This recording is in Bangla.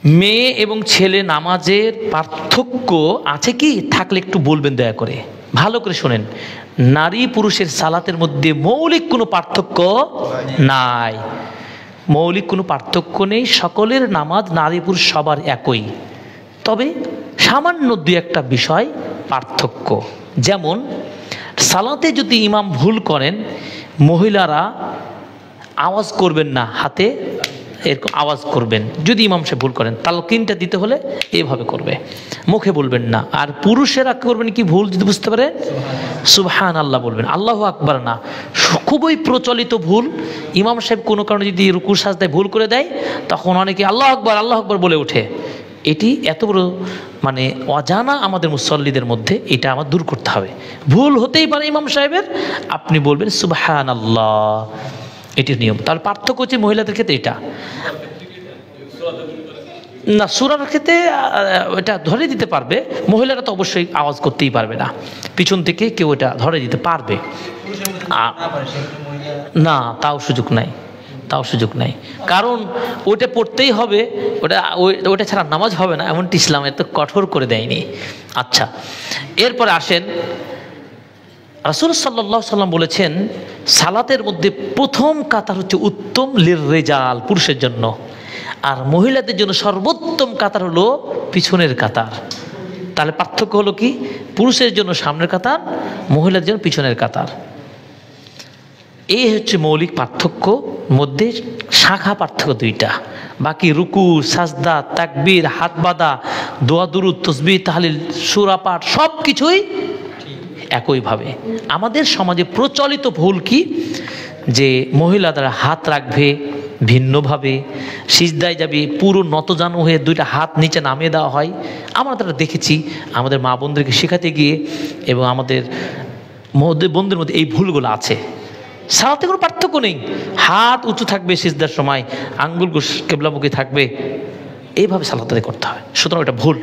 মেয়ে এবং ছেলে নামাজের পার্থক্য আছে কি? থাকলে একটু বলবেন দয়া করে, ভালো করে শোনেন। নারী পুরুষের সালাতের মধ্যে মৌলিক কোনো পার্থক্য নাই, মৌলিক কোনো পার্থক্য নেই। সকলের নামাজ নারী পুরুষ সবার একই, তবে সামান্য দুই একটা বিষয় পার্থক্য। যেমন সালাতে যদি ইমাম ভুল করেন, মহিলারা আওয়াজ করবেন না, হাতে এরকম আওয়াজ করবেন। যদি ইমাম সাহেব ভুল করেন, তালকিনটা দিতে হলে এভাবে করবে, মুখে বলবেন না। আর পুরুষেরা করবেন কি, ভুল যদি বুঝতে পারে সুবহান আল্লাহ বলবেন, আল্লাহু আকবার না। খুবই প্রচলিত ভুল, ইমাম সাহেব কোনো কারণে যদি রুকু সাজদায় ভুল করে দেয়, তখন অনেকে আল্লাহু আকবার বলে ওঠে। এটি এত বড় মানে অজানা আমাদের মুসল্লিদের মধ্যে, এটা আমার দূর করতে হবে। ভুল হতেই পারে ইমাম সাহেবের, আপনি বলবেন সুবহান আল্লাহ, এটির নিয়ম। তাহলে পার্থক্য হচ্ছে মহিলাদের ক্ষেত্রে এটা না, সূরার ক্ষেত্রে এটা ধরে দিতে পারবে, মহিলারা তো অবশ্যই আওয়াজ করতেই পারবে না, পিছন থেকে কেউ এটা ধরে দিতে পারবে না, তাও সুযোগ নাই, কারণ ওইটা পড়তেই হবে, ওটা ছাড়া নামাজ হবে না, এমনটি ইসলাম এত কঠোর করে দেয়নি। আচ্ছা, এরপরে আসেন, রাসূল সাল্লাল্লাহু আলাইহি সাল্লাম বলেছেন সালাতের মধ্যে প্রথম কাতার হচ্ছে উত্তম লিররিজাল, পুরুষের জন্য, আর মহিলাদের জন্য সর্বোত্তম কাতার হলো পিছনের কাতার। তাহলে পার্থক্য হলো কি, পুরুষের জন্য সামনের কাতার, মহিলাদের জন্য পিছনের কাতার। এই হচ্ছে মৌলিক পার্থক্য, মধ্যে শাখা পার্থক্য দুইটা। বাকি রুকু, সাজদা, তাকবীর, হাত বাঁধা, দোয়া দুরুদ, তাসবিহ, তাহলিল, সূরা পাঠ সব কিছুই একইভাবে। আমাদের সমাজে প্রচলিত ভুল কি, যে মহিলারা হাত রাখবে ভিন্নভাবে, সিজদায় যাবে পুরো নতজানু হয়ে দুইটা হাত নিচে নামিয়ে দেওয়া হয়। আমরা তারা দেখেছি আমাদের মা বোনদেরকে শেখাতে গিয়ে, এবং আমাদের বোনদের মধ্যে এই ভুলগুলো আছে। সালাতে কোনো পার্থক্য নেই, হাত উঁচু থাকবে সিজদার সময়, আঙ্গুল কেবলামুখী থাকবে, এইভাবে সালাত আদায় করতে হবে। সুতরাং এটা ভুল।